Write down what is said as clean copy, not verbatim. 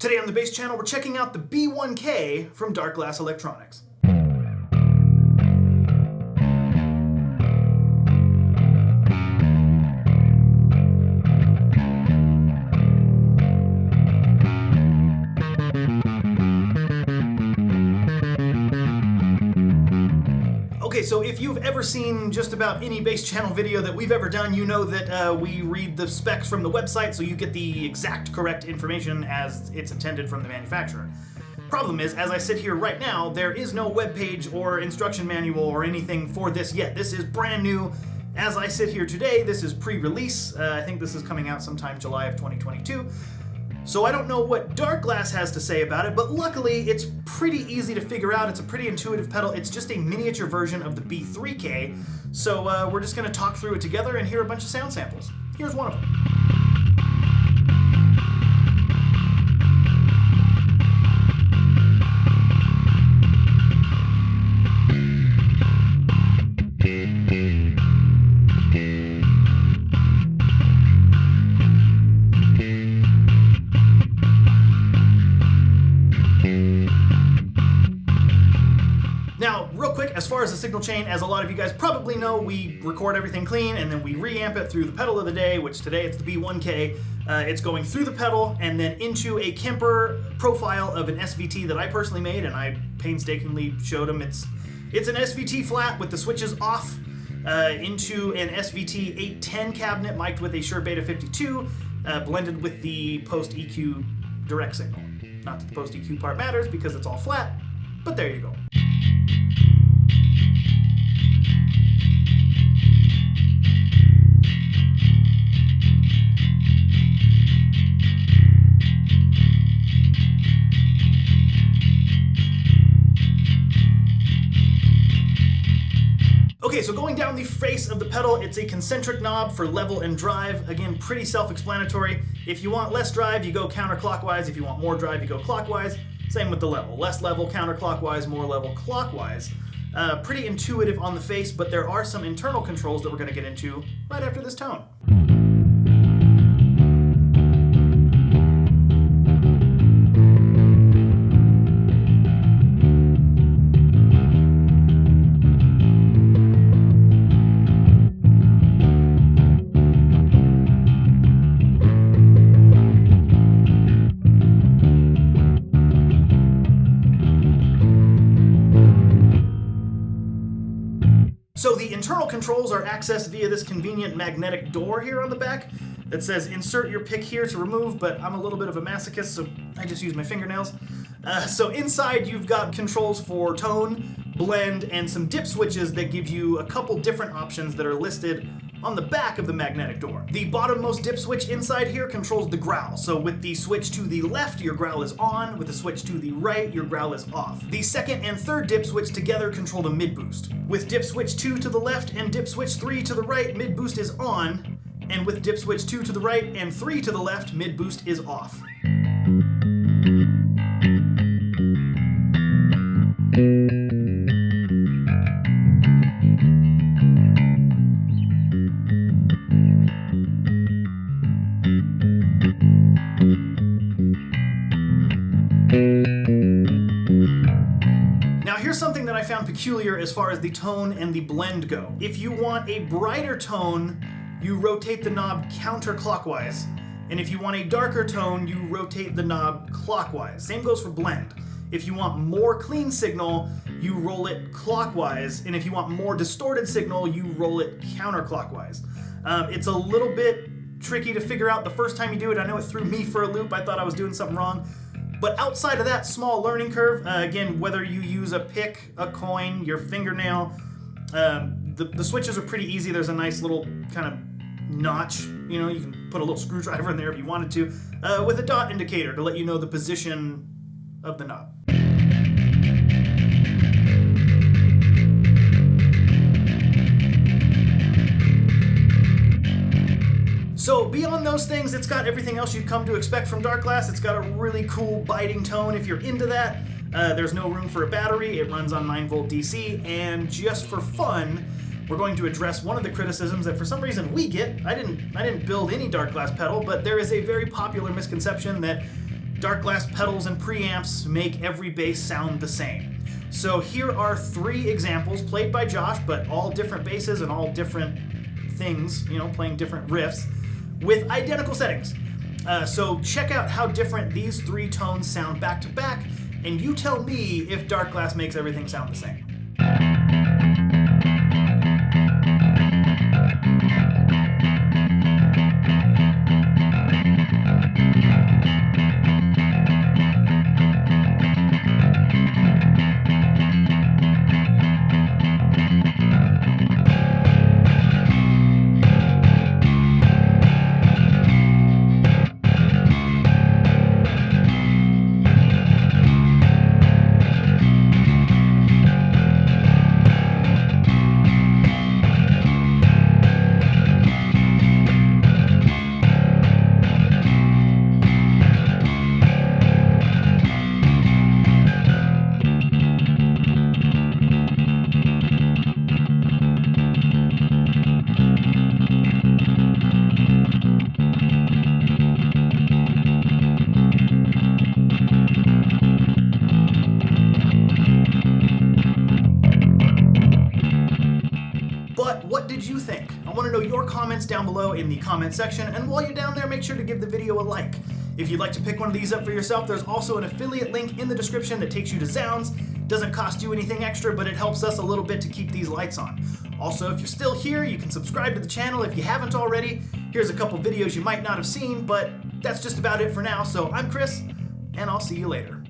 Today on the Bass Channel, we're checking out the B1K from Darkglass Electronics. Okay, so if you've ever seen just about any Bass Channel video that we've ever done, you know that we read the specs from the website so you get the exact correct information as it's intended from the manufacturer. Problem is, as I sit here right now, there is no webpage or instruction manual or anything for this yet. This is brand new. As I sit here today, this is pre-release. I think this is coming out sometime July of 2022. So I don't know what Darkglass has to say about it, but luckily it's pretty easy to figure out. It's a pretty intuitive pedal. It's just a miniature version of the B3K. So we're just gonna talk through it together and hear a bunch of sound samples. Here's one of them. Now, real quick, as far as the signal chain, as a lot of you guys probably know, we record everything clean and then we reamp it through the pedal of the day, which today it's the B1K. It's going through the pedal and then into a Kemper profile of an SVT that I personally made, and I painstakingly showed him. It's an SVT flat with the switches off into an SVT 810 cabinet mic'd with a Shure Beta 52, blended with the post EQ direct signal. Not that the post EQ part matters because it's all flat, but there you go. Okay, so going down the face of the pedal, it's a concentric knob for level and drive. Again, pretty self-explanatory. If you want less drive, you go counterclockwise. If you want more drive, you go clockwise. Same with the level. Less level counterclockwise, more level clockwise. Pretty intuitive on the face, but there are some internal controls that we're going to get into right after this tone. So the internal controls are accessed via this convenient magnetic door here on the back that says insert your pick here to remove, but I'm a little bit of a masochist, so I just use my fingernails. So inside you've got controls for tone, blend, and some dip switches that give you a couple different options that are listed on the back of the magnetic door. The bottommost dip switch inside here controls the growl. So with the switch to the left, your growl is on. With the switch to the right, your growl is off. The second and third dip switch together control the mid boost. With dip switch 2 to the left and dip switch 3 to the right, mid boost is on. And with dip switch 2 to the right and 3 to the left, mid boost is off. Now here's something that I found peculiar as far as the tone and the blend go. If you want a brighter tone, you rotate the knob counterclockwise. And if you want a darker tone, you rotate the knob clockwise. Same goes for blend. If you want more clean signal, you roll it clockwise. And if you want more distorted signal, you roll it counterclockwise. It's a little bit tricky to figure out the first time you do it. I know it threw me for a loop. I thought I was doing something wrong. But outside of that small learning curve, again, whether you use a pick, a coin, your fingernail, the switches are pretty easy. There's a nice little kind of notch. You know, you can put a little screwdriver in there if you wanted to, with a dot indicator to let you know the position of the knob. So beyond those things, it's got everything else you'd come to expect from Darkglass. It's got a really cool biting tone if you're into that. There's no room for a battery. It runs on 9-volt DC, and just for fun, we're going to address one of the criticisms that for some reason we get. I didn't build any Darkglass pedal, but there is a very popular misconception that Darkglass pedals and preamps make every bass sound the same. So here are 3 examples played by Josh, but all different basses and all different things, you know, playing different riffs with identical settings. So check out how different these 3 tones sound back to back, and you tell me if Darkglass makes everything sound the same. But what did you think? I want to know your comments down below in the comment section, and while you're down there, make sure to give the video a like. If you'd like to pick one of these up for yourself, there's also an affiliate link in the description that takes you to Zounds. Doesn't cost you anything extra, but it helps us a little bit to keep these lights on. Also, if you're still here, you can subscribe to the channel if you haven't already. Here's a couple videos you might not have seen, but that's just about it for now. So I'm Chris, and I'll see you later.